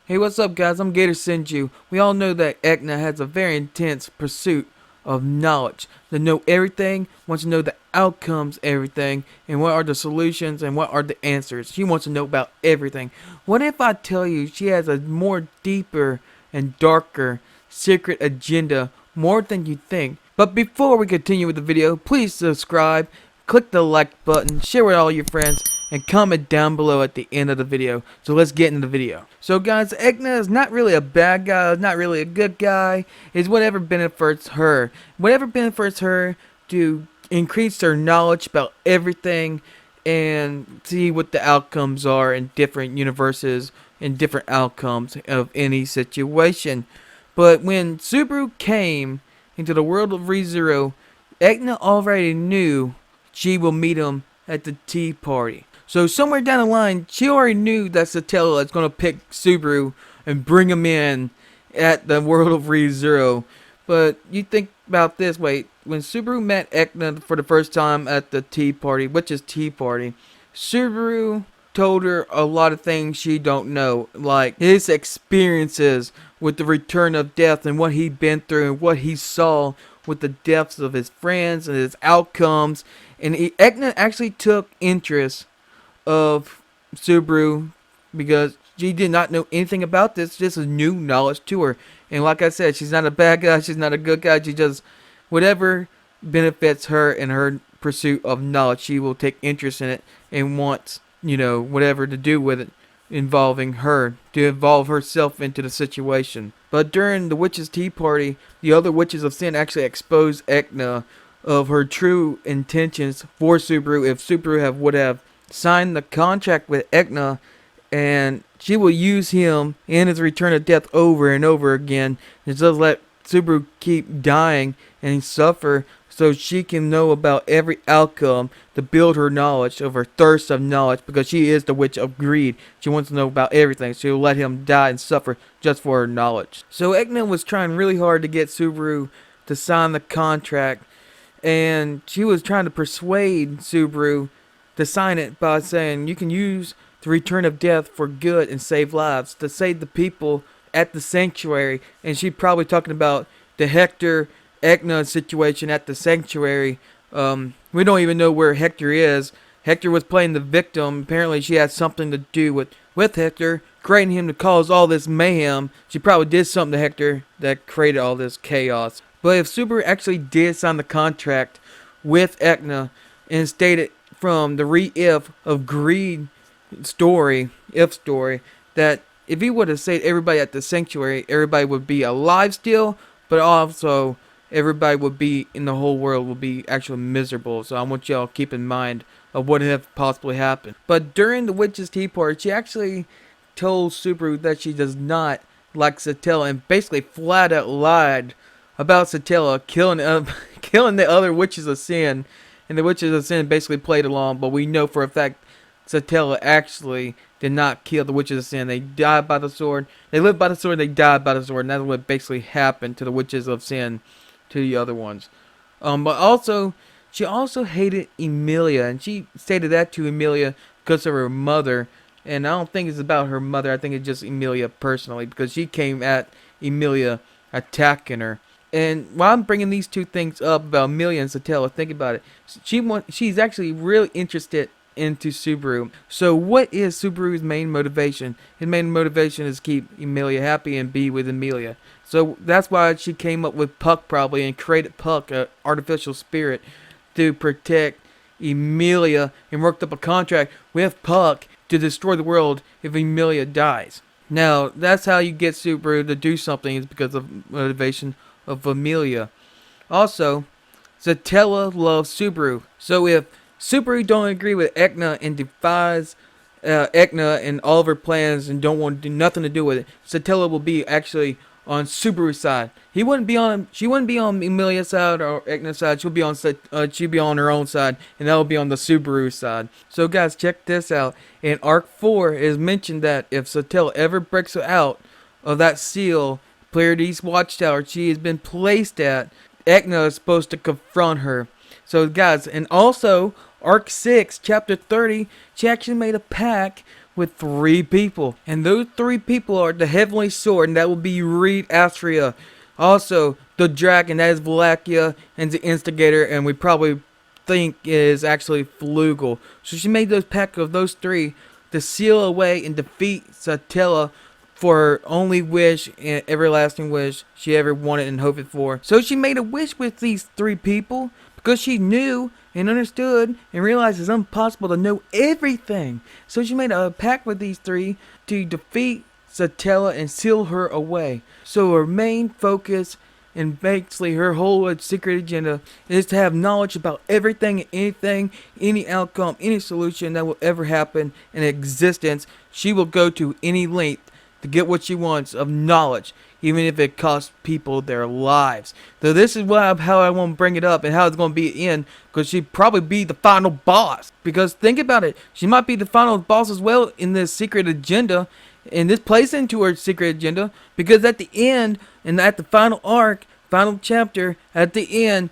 Hey, what's up, guys? I'm Gator Senju. We all know that Echidna has a very intense pursuit of knowledge. To know everything, wants to know the outcomes, everything, and what are the solutions and what are the answers. She wants to know about everything. What if I tell you she has a more deeper and darker secret agenda, more than you think? But before we continue with the video, please subscribe, click the like button, share with all your friends, and comment down below at the end of the video. So let's get into the video. So guys, Echidna is not really a bad guy, not really a good guy. It's whatever benefits her. Whatever benefits her to increase her knowledge about everything and see what the outcomes are in different universes and different outcomes of any situation. But when Subaru came into the world of Rezero, Echidna already knew she will meet him at the tea party. So somewhere down the line, she already knew that Satella is going to pick Subaru and bring him in at the world of ReZero. But you think about this, wait, when Subaru met Echidna for the first time at the tea party, which is tea party, Subaru told her a lot of things she don't know, like his experiences with the return of death and what he'd been through and what he saw with the deaths of his friends and his outcomes. And Echidna actually took interest of Subaru because she did not know anything about this. This is new knowledge to her. And like I said, she's not a bad guy. She's not a good guy. She does whatever benefits her in her pursuit of knowledge. She will take interest in it and wants, whatever to do with it involving her, to involve herself into the situation. But during the witches' tea party, the other witches of sin actually exposed Echidna of her true intentions for Subaru if Subaru would have signed the contract with Echidna, and she will use him in his return of death over and over again, and just let Subaru keep dying and suffer so she can know about every outcome to build her knowledge, of her thirst of knowledge, because she is the witch of greed. She wants to know about everything. She will let him die and suffer just for her knowledge. So Echidna was trying really hard to get Subaru to sign the contract, and she was trying to persuade Subaru to sign it by saying you can use the return of death for good and save lives, to save the people at the sanctuary. And she probably talking about the Hector Echidna situation at the sanctuary. We don't even know where Hector is. Hector was playing the victim. Apparently she had something to do with Hector, creating him to cause all this mayhem. She probably did something to Hector that created all this chaos. But if Subaru actually did sign the contract with Echidna and stated from the re-if of greed story, that if he would have saved everybody at the sanctuary, everybody would be alive still, but also everybody would be in the whole world would be actually miserable. So I want y'all to keep in mind of what have possibly happened. But during the witches' tea party, she actually told Subaru that she does not like Satella, and basically flat out lied about Satella killing the other witches of sin. And the witches of sin basically played along, but we know for a fact Satella actually did not kill the witches of sin. They died by the sword. They lived by the sword. They died by the sword. And that's what basically happened to the witches of sin, to the other ones. But also, she also hated Emilia, and she stated that to Emilia because of her mother. And I don't think it's about her mother. I think it's just Emilia personally, because she came at Emilia attacking her. And while I'm bringing these two things up about Emilia and Satella, think about it. She's actually really interested into Subaru. So what is Subaru's main motivation? His main motivation is to keep Emilia happy and be with Emilia. So that's why she came up with Puck probably and created Puck, an artificial spirit, to protect Emilia, and worked up a contract with Puck to destroy the world if Emilia dies. Now, that's how you get Subaru to do something, is because of motivation of Emilia. Also, Satella loves Subaru. So if Subaru don't agree with Echidna and defies Echidna and all of her plans and don't want to do nothing to do with it, Satella will be actually on Subaru's side. She wouldn't be on Emilia's side or Echidna's side. She'll be on her own side, and that'll be on the Subaru side. So guys, check this out. In Arc 4, it is mentioned that if Satella ever breaks out of that seal, Pleiades Watchtower she has been placed at, Echidna is supposed to confront her. So guys, and also Arc 6, Chapter 30, she actually made a pact with 3 people. And those 3 people are the Heavenly Sword, and that will be Reed Astria. Also, the Dragon, that is Valakia, and the Instigator, and we probably think is actually Flugel. So she made those pact of those 3 to seal away and defeat Satella for her only wish and everlasting wish she ever wanted and hoped for. So she made a wish with these 3 people because she knew and understood and realized it's impossible to know everything. So she made a pact with these 3 to defeat Satella and seal her away. So her main focus and basically her whole secret agenda is to have knowledge about everything and anything, any outcome, any solution that will ever happen in existence. She will go to any length to get what she wants of knowledge, even if it costs people their lives. So this is how I want to bring it up and how it's going to be at the end, because she'd probably be the final boss. Because think about it, she might be the final boss as well in this secret agenda, and this plays into her secret agenda, because at the end, and at the final arc, final chapter, at the end,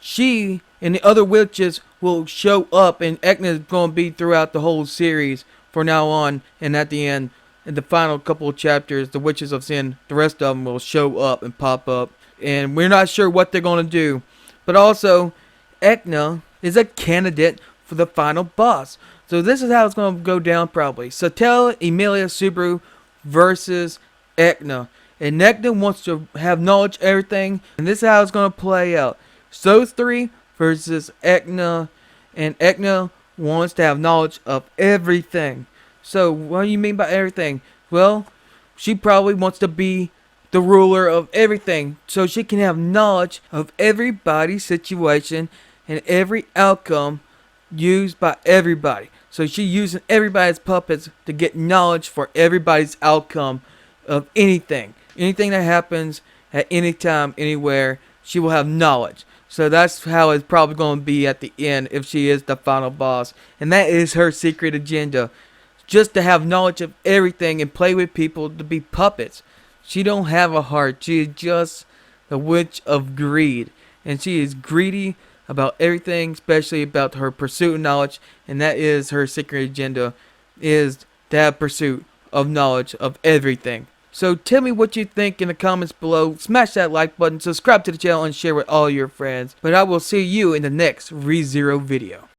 she and the other witches will show up, and Echidna is going to be throughout the whole series from now on, and at the end, in the final couple of chapters, the Witches of Sin, the rest of them will show up and pop up, and we're not sure what they're going to do. But also, Echidna is a candidate for the final boss. So this is how it's going to go down probably. Satella, Emilia, Subaru versus Echidna. And Echidna wants to have knowledge of everything, and this is how it's going to play out. So 3 versus Echidna, and Echidna wants to have knowledge of everything. So, what do you mean by everything? Well, she probably wants to be the ruler of everything, so she can have knowledge of everybody's situation and every outcome used by everybody. So she's using everybody's puppets to get knowledge for everybody's outcome of anything. Anything that happens at any time, anywhere, she will have knowledge. So that's how it's probably going to be at the end if she is the final boss. And that is her secret agenda. Just to have knowledge of everything and play with people to be puppets. She don't have a heart. She is just the witch of greed. And she is greedy about everything, especially about her pursuit of knowledge. And that is her secret agenda, is to have pursuit of knowledge of everything. So tell me what you think in the comments below. Smash that like button, subscribe to the channel, and share with all your friends. But I will see you in the next Rezero video.